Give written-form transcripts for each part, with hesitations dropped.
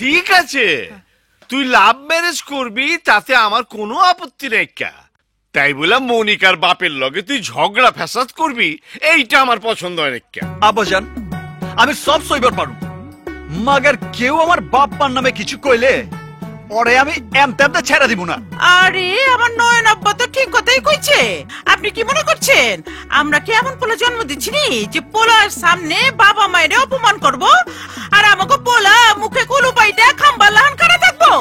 ঠিক আছে, তুই লাভ ম্যারেজ করবি তাতে আমার কোনো আপত্তি নেই। তাই বলে মনিকার বাপের লগে তুই ঝগড়া ফ্যাসাদ করবি, এইটা আমার পছন্দ হয় না। আব্বাজান, আমি সব সইবার পারু, মাগার কেউ আমার বাপ মার নামে কিছু কইলে পরে আমি এমতেমতে ছেড়ে দিব না। আরে আমার নয়ন আব্বা তো ঠিক কথাই কইছে। আপনি কি মনে করছেন আমরা কি এমন পোলা জন্ম দিচ্ছি নি যে পোলার সামনে বাবা মায়ের অপমান করব আর আমাকে পোলা মুখে কুলু পাইটা খাম্বা লাহান করে থাকবো?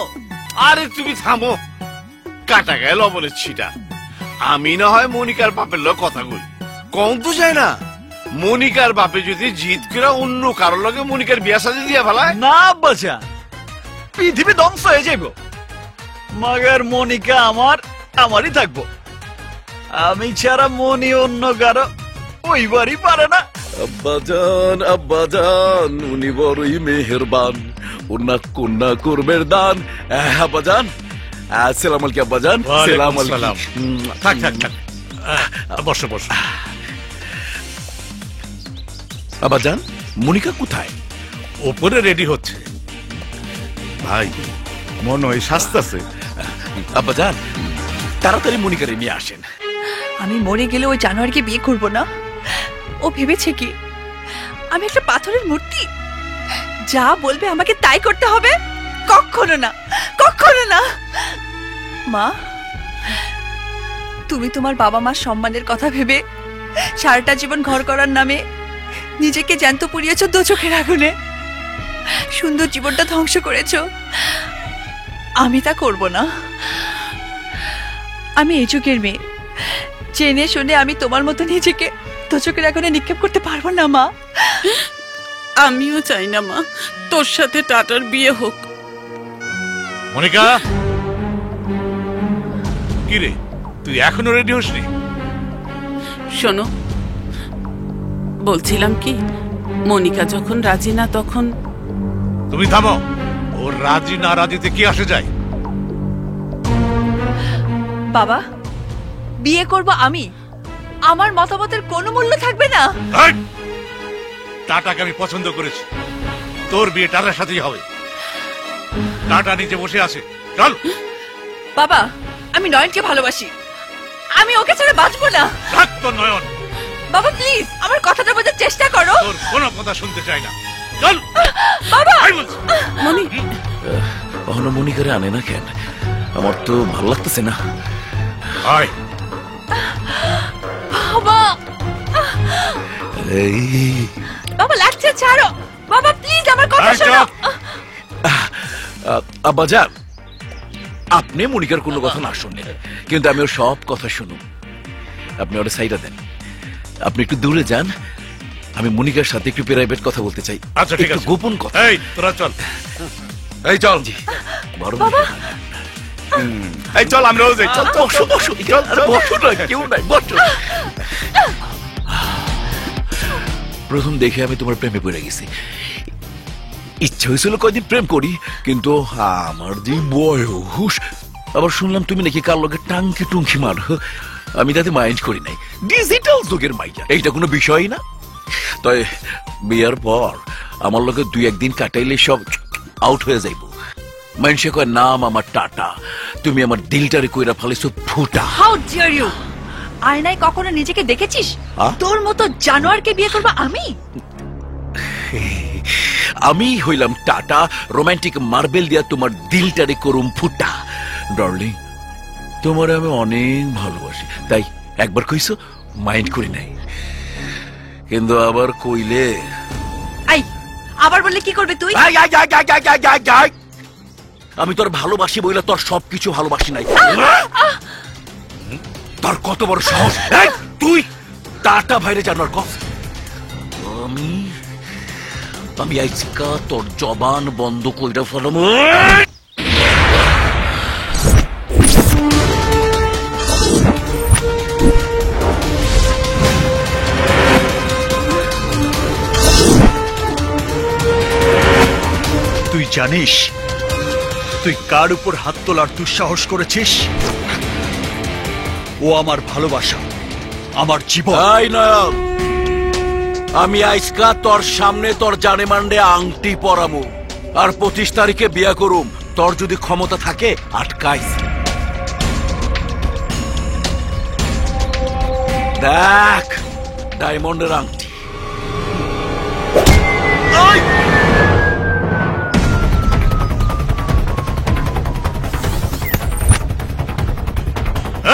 আরে তুমি থামো, কাটা গেল লবণের ছিটা। আমি না হয় মনিকার বাপের লগে কথা বলি, কম তো যায় না। মনিকার বাপে যদি জিদ করে অন্য কারোর লগে মনিকার বিয়া সাজি দিয়া ফেলায়, না আব্বাজান, পৃথিবী ধ্বংস হয়ে যাইব। মাগার মনিকা আমারই থাকবো। আমি ছাড়া মনি অন্য কারো ওইবারই পারে না। আব্বাজান উনি বড়ই মেহেরবান, ওনার কন্যা করবের দান। আব্বাজান আসসালামু আলাইকুম। আব্বাজান সালাম আলাইকুম। থাক থাক থাক, বসো বসো। আব্বাজান মনিকা কোথায়? ওপরে রেডি হচ্ছে। ভাই মনে হয় শাস্তাছে। আব্বাজান তাড়াতাড়ি মনিকারে নিয়ে আসেন। আমি মরে গেলে ওই জানোয়ারকে বিয়ে করব না। ও ভেবেছে কি আমি একটা পাথরের মূর্তি? যা বলবে আমাকে তাই করতে হবে? কখনো না, কখনো না। মা, তুমি তোমার বাবা মার সম্মানের কথা ভেবে সারাটা জীবন ঘর করার নামে নিজেকে জ্যান্ত পুড়িয়েছ দু চোখের আগুনে। সুন্দর জীবনটা ধ্বংস করেছ। আমি তা করব না। আমি এই যুগের মেয়ে, জেনে শুনে আমি তোমার মতো নিজেকে দু চোখের আগুনে নিক্ষেপ করতে পারবো না মা। আমিও চাই না মা তোর সাথে টাটার বিয়ে হোক। মনিকা, কি রে তুই এখনো রেডি হসনি? শোনো, বলছিলাম কি, মনিকা যখন রাজি না তখন। তুমি থামো, ওর রাজি না রাজিতে কি আসে যায়? বাবা, বিয়ে করব আমি, আমার মতামতের কোনো মূল্য থাকবে না। টাটাকে আমি পছন্দ করেছি, তোর বিয়ে টাটার সাথেই হবে। টাটা নিচে বসে আছে, চল। বাবা, আমি নয়নকে ভালোবাসি, আমি ওকে ছাড়া বাঁচবো না। রাখ তোর নয়ন। বাবা প্লিজ আমার কথাটা বোঝার চেষ্টা করো। তোর কোনো কথা শুনতে চাই না, চল। বাবা, মনি, কখনো মনিকারে আনে না কেন? আমার তো ভালো লাগতেছে না। আয়। বাবা, এই বাবা লাগছে, ছাড়ো। বাবা প্লিজ আমার কথা শোনো। আব্বাজান, আপনি মনিকার কোনো কথা না শুনলেন, কিন্তু আমি ওর সব কথা শুনু। আপনি ওর সাইডা দেন, আপনি একটু দূরে যান। আমি মনিকার সাথে একটু প্রাইভেট কথা বলতে চাই। আচ্ছা ঠিক আছে, গোপন কথা। এই তোরা চল। এই চল জি। বড় বাবা, এই চল আমরাও যাই। চল বসো বসো, বসো না, কেউ নাই, বসো। প্রথম দেখে আমি তোমার প্রেমে পড়ে গেছি। ইচ্ছা হয়েছিল কয়দিন প্রেম করি, কিন্তু আমার যে বয়স, আবার শুনলাম তুমি নাকি কার লগে টাঙ্কি টুঙ্কি মারো। আমি তাতে মাইন্ড করি নাই, ডিজিটাল যুগের মাইয়া, এইটা কোনো বিষয় না। তাই বিয়ার পর আমার লগে দুই একদিন কাটাইলে সব আউট হয়ে যাইব। মানুষে কয় নাম আমার টাটা, তুমি আমার দিলটারে কইরা ফেলেছো ফুটা। How dare you! আয়নায় কখনো নিজেকে দেখেছিস? তোর মতো জানোয়ারকে বিয়ে করব আমি? আমি হইলাম টাটা, রোমান্টিক মার্বেল দিয়া তোমার দিলটারে করুম ফুটা। ডার্লিং, তোমার আমি অনেক ভালোবাসি, তাই একবার কইছো মাইন্ড করি নাই, কিন্তু আবার কইলে। আই, আবার বললে কি করবে তুই? আমি তোর ভালোবাসি বইলা তোর সবকিছু ভালোবাসি নাই। তোর কত বড় সাহস তুই টাটা ভাইরে জানার কফ। আমি আজকা তোর জবান বন্ধ কইরা ফেলাম। তুই জানিস তুই কার উপর হাত তোলার দুঃসাহস করেছিস? ও আমার ভালোবাসা, আমার জীবন। আমি আজকা তোর সামনে তোর জানে মান্ডে আংটি পরামু। আর 25 তারিখে বিয়া করুম। তোর যদি ক্ষমতা থাকে আটকাইস। দেখ ডায়মন্ডের আংটি।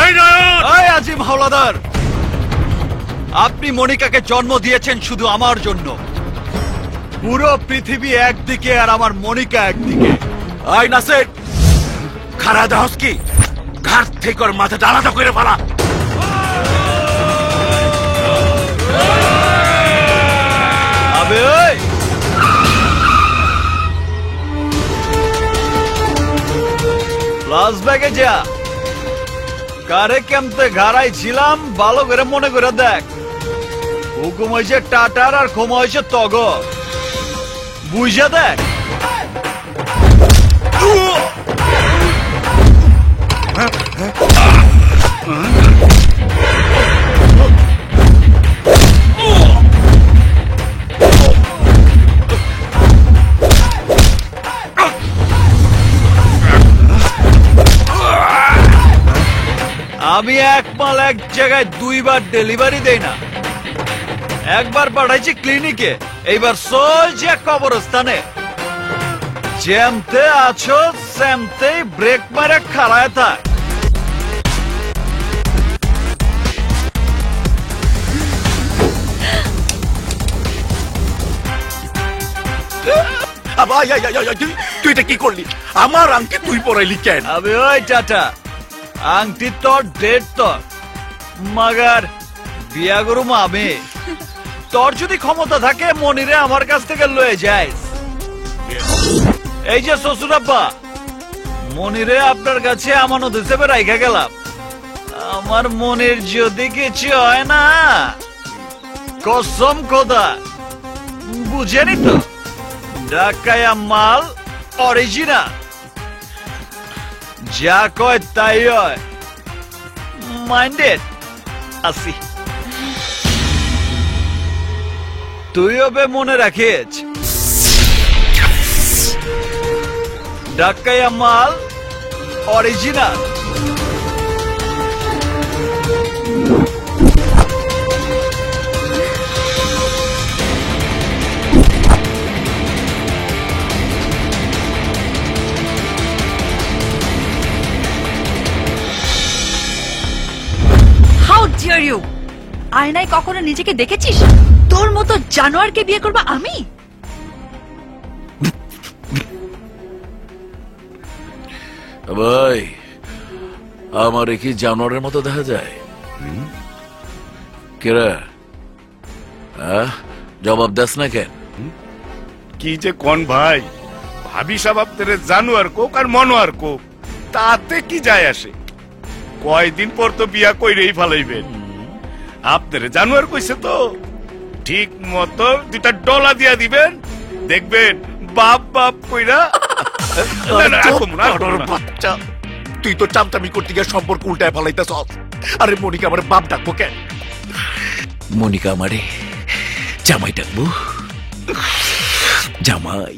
এই নয়ন, এই আজিম হাওলাদার, আপনি মনিকাকে জন্ম দিয়েছেন শুধু আমার জন্য। পুরো পৃথিবী একদিকে আর আমার মনিকা একদিকে। আই নাসের খারা দাহস কি? ঘাট থেকে ওর মাথাটা আলাদা করে ফেলা। আবে ওই, প্লাস ব্যাগে যা, কারে কেমতে ঘাড়াই ছিলাম ভালো করে মনে করে দেখ। হুকুম হয়েছে টাটার আর ক্ষমা হয়েছে তগ, বুঝা দেখ। আমি এক মাল এক জায়গায় দুইবার ডেলিভারি দেই না। একবার পাঠাইছি ক্লিনিকে, এইবার সোজা কবরস্থানে। যেমতে আছো সেমতেই ব্রেক মারে খাড়ায় থাক। তুই এটা কি করলি? আমার আংটি তুই পরাইলি কেন? আবে ওই টাটা, আংটি তোর ডেট তোর, মাগার বিয়া করুম আমি। তোর যদি ক্ষমতা থাকে মনিরে আমার কাছ থেকে লয়ে যায়। এই যে শ্বশুরাব্বা, মনিরে আপনার কাছে আমানত হিসেবে রাইখা গেলাম। আমার মনের যদি কিছু হয় না, কসম খোদা, বুঝেনি তো, ঢাকায়া মাল অরিজিনাল, যা কয় তাই হয়। মাইন্ডেড আসি। তুইও বে মনে রাখিস, ঢাকায়া মাল অরিজিনাল। How dare you! আয়নায় কখনো নিজেকে দেখেছিস? তোর মতো জানোয়ারকে বিয়ে করবো আমি? ভাই, আমার কি জানোয়ারের মতো দেখা যায়? কেরা জবাব দাস না কেন? কি যে কোন ভাই, ভাবি সাহেব আপনার জানুয়ার কোক আর মনোয়ার কোক, তাতে কি যায় আসে? কয়দিন পর তো বিয়া কইরেই ফালাইবেন। আপনার জানুয়ার কইছে তো, ঠিক মতো 2টা ডলা দিয়া দিবেন, দেখবেন বাপ বাপ কইরা। বাচ্চা, তুই তো চামচামি করতে গিয়ে সম্পর্ক উল্টায় ফেলাইতেছ। আরে মনিকা আমার বাপ ডাকবো কেন? মনিকা আমারে জামাই ডাকবো। জামাই